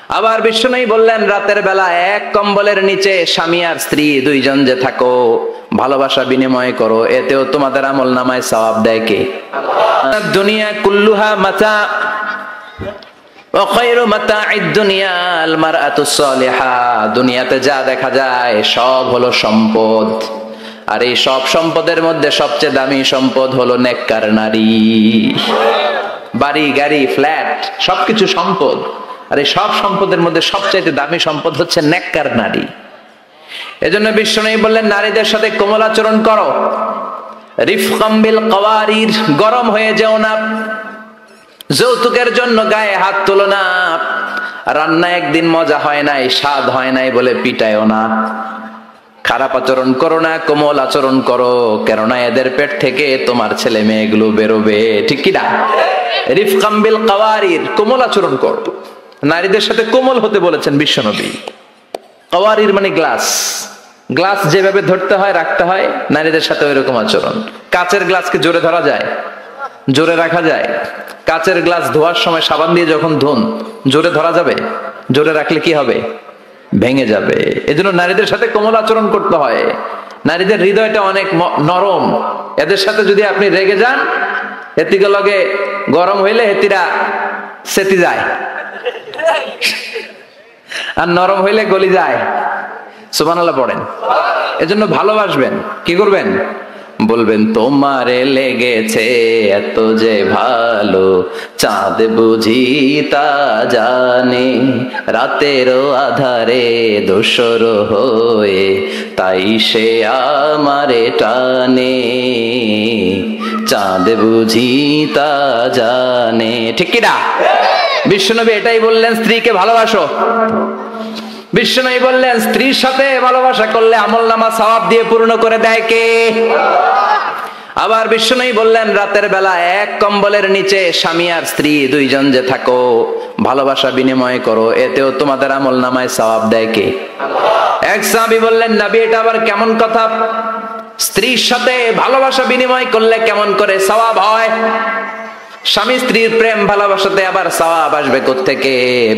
আবার বিষ্ণুই বললেন রাতের বেলা এক কম্বলের নিচে স্বামী আর স্ত্রী দুইজন যে থাকো, ভালোবাসা বিনিময় করো, এতেও তোমাদের আমল নামায় সওয়াব দেয় কে? দুনিয়া কুল্লুহা মাতা ওয়া খায়রু মাতা'আদ দুনিয়া আল মারআতুস সালিহা। দুনিয়াতে যা দেখা যায় সব হলো সম্পদ, আর এই সব সম্পদের মধ্যে সবচেয়ে দামি সম্পদ হলো নেককার নারী। বাড়ি গাড়ি ফ্ল্যাট সবকিছু সম্পদ, আর এই সব সম্পদের মধ্যে সবচাইতে দামি সম্পদ হচ্ছে নেককার নারী। এজন্য বিশ্বনবী বললেন নারীদের সাথে কোমল আচরণ করো। রিফকাম বিল কাওয়ারির, গরম হয়ে যেও না, যৌতুকের জন্য গায়ে হাত তোলো না, রান্না একদিন মজা হয় নাই স্বাদ হয় নাই বলে পিটায়ও না, খারাপ আচরণ করো না, কোমল আচরণ করো, কেননা এদের পেট থেকে তোমার ছেলে মেয়েগুলো বেরোবে, ঠিক কি না? রিফকাম বিল কাওয়ারির, কোমল আচরণ করো। নারীদের সাথে কোমল হতে বলেছেন বিশ্বনবী। কাওয়ারির মানে গ্লাস, গ্লাস যেভাবে ধরতে হয় রাখতে হয়, নারীদের সাথে ওইরকম আচরণ। কাচের গ্লাসকে জোরে ধরা যায়? জোরে রাখা যায়? কাচের গ্লাস ধোয়ার সময় সাবান দিয়ে যখন ধুন, জোরে ধরা যাবে? জোরে রাখলে কি হবে? ভেঙে যাবে। এজন্য নারীদের সাথে কোমল আচরণ করতে হয়। নারীদের হৃদয়টা অনেক নরম, এদের সাথে যদি আপনি রেগে যান, হেতিকে লগে গরম হইলে হেতিরা সেতি যায়, আর নরম হইলে গলি যায়। সুবহানাল্লাহ পড়েন। এজন্য ভালোবাসবেন, কি করবেন? বলবেন তোমারে লেগেছে এত যে ভালো, চাঁদ বুঝি তা জানে, রাতেরও আধারে দোসর হয়ে তাই সে আমারে টানে, চাঁদ বুঝি তা জানে, ঠিক কি না? বিশ্বনবী এটাই বললেন, স্ত্রীকে ভালোবাসো। বিশ্বনবী বললেন স্ত্রীর সাথে ভালোবাসা করলে আমলনামা সওয়াব দিয়ে পূর্ণ করে দেয় কে? আবার বিশ্বনবী বললেন রাতের বেলা এক কম্বলের নিচে স্বামী আর স্ত্রী দুইজন যে থাকো, ভালোবাসা বিনিময় করো, এতেও তোমাদের আমলনামায় সওয়াব দেয় কে? এক সাহাবী বললেন নবী এটা আবার কেমন কথা, স্ত্রীর সাথে ভালোবাসা বিনিময় করলে কেমন করে সওয়াব হয়? স্বামী স্ত্রীর প্রেম ভালোবাসাতে আবার সওয়াব আসবে কোত্থেকে?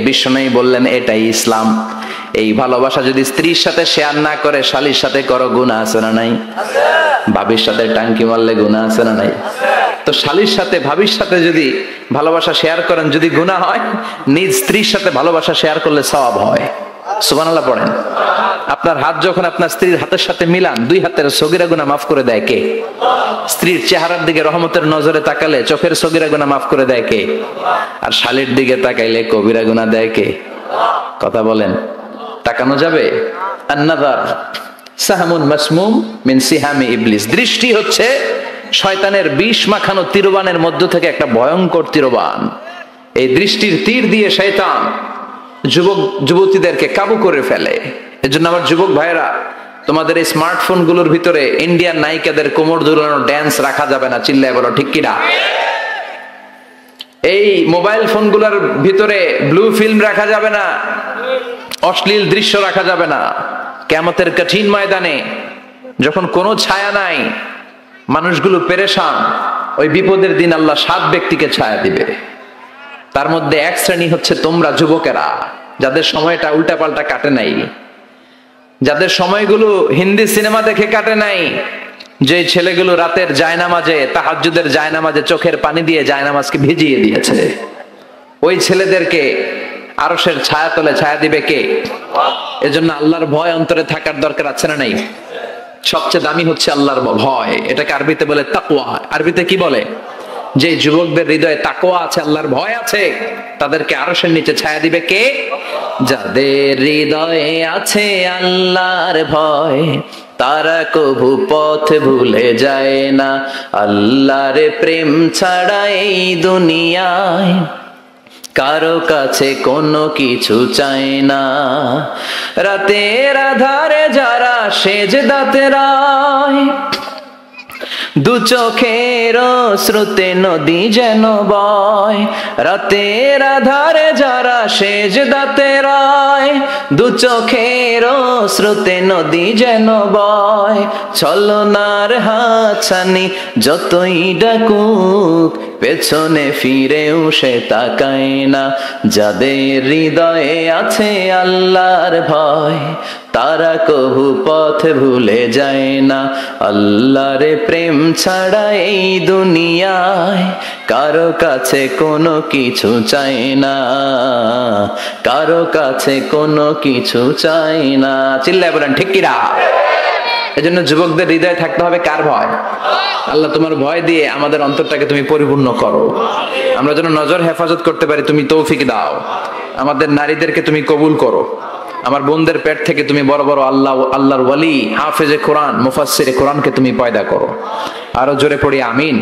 বিশ্বনবী বললেন এটাই ইসলাম। এই ভালোবাসা যদি স্ত্রীর সাথে শেয়ার না করে শালীর সাথে করো, গুনাহ আছে না নাই? ভাবির সাথে টাঙ্কি মারলে গুনাহ আছে না নাই? তো শালীর সাথে ভাবির সাথে যদি ভালোবাসা শেয়ার করেন, যদি গুনাহ হয়, নিজ স্ত্রীর সাথে ভালোবাসা শেয়ার করলে সওয়াব হয়। সুবহানাল্লাহ পড়েন। আপনার হাত যখন আপনার স্ত্রীর হাতের সাথে মিলান, দুই হাতের সগীরা গুনাহ মাফ করে দেয় কে? স্ত্রীর চেহারার দিকে রহমতের নজরে তাকালে চোখের সগীরা গুনাহ মাফ করে দেয় কে? আর শালীর দিকে তাকাইলে কবিরা গুনাহ দেয় কে? কথা বলেন, তাকানো যাবে? আন-নাযার সাহমুন মাসমুম মিন সিহামি ইবলিস, দৃষ্টি হচ্ছে শয়তানের বিষ মাখানো তীরবানের মধ্য থেকে একটা ভয়ঙ্কর তীরবান। এই দৃষ্টির তীর দিয়ে শয়তান যুবক যুবতীদেরকে কাবু করে ফেলে। এজন্য আমার যুবক ভাইরা, তোমাদের এই স্মার্টফোন গুলোর ভিতরে ইন্ডিয়ান নায়িকাদের কোমর দুলানো ড্যান্স রাখা যাবে না, চিল্লায় বলো ঠিক কিনা? এই মোবাইল ফোন গুলোর ভিতরে ব্লু ফিল্ম রাখা যাবে না, অশ্লীল দৃশ্য রাখা যাবে না। কিয়ামতের কঠিন ময়দানে যখন কোনো ছায়া নাই, মানুষগুলো পেরেশান, ওই বিপদের দিন আল্লাহ 7 ব্যক্তিকে ছায়া দিবে। তার মধ্যে এক শ্রেণী হচ্ছে তোমরা যুবকেরা, যাদের সময়টা উল্টাপাল্টা কাটে নাই, যাদের সময়গুলো হিন্দি সিনেমা দেখে কাটে নাই, যে ছেলেগুলো রাতের জায়নামাজে, তাহাজ্জুদের জায়নামাজে চোখের পানি দিয়ে জায়নামাজকে ভিজিয়ে দিয়েছে, ওই ছেলেদেরকে আরশের ছায়া তলে ছায়া দিবে কে? এজন্য আল্লাহর ভয় অন্তরে থাকার দরকার আছে না নাই? সবচেয়ে দামি হচ্ছে আল্লাহর ভয়। এটাকে আরবিতে বলে তাকওয়া। আরবিতে কি বলে? যে যুবকদের হৃদয়ে তাকওয়া আছে, আল্লাহর ভয় আছে, তাদেরকে আরশের নিচে ছায়া দিবে কে? যাদের হৃদয়ে আছে আল্লাহর ভয়, তারা কভু পথ ভুলে যায় না। আল্লাহর প্রেম ছাড়া এই দুনিয়ায় কারো কাছে কোনো কিছু চায় না। রাতের আধারে যারা সেজদাতে রায়, দু চোখের শ্রুতে নদী যেন বয়, রাতের আধারে যারা সেজদাতে রয়। দু চোখের শ্রুতে নদী যেন বয়, ছলনার হাতছানি যতই ডাকুক পেছনে ফিরেও সে তাকায় না। যাদের হৃদয়ে আছে আল্লাহর ভয়, তারা কভু পথ ভুলে যায় না। আল্লাহর প্রেম ছাড়া এই দুনিয়ায় কারো কাছে কোনো কিছু চাই না, কারো কাছে কোনো কিছু চাই না। চিল্লায় বলেন ঠিক কিনা? এজন্য যুবকদের হৃদয়ে থাকতে হবে কার ভয়? আল্লাহ, তোমার ভয় দিয়ে আমাদের অন্তরটাকে তুমি পরিপূর্ণ করো, আমরা যেন নজর হেফাজত করতে পারি, তুমি তৌফিক দাও। আমাদের নারীদেরকে তুমি কবুল করো, আমার বোনদের পেট থেকে তুমি বড় বড় আল্লাহর ওয়ালি, হাফেজে কোরআন, মুফাসসিরে কোরআনকে তুমি পয়দা করো। আরো জোরে পড়ি আমিন।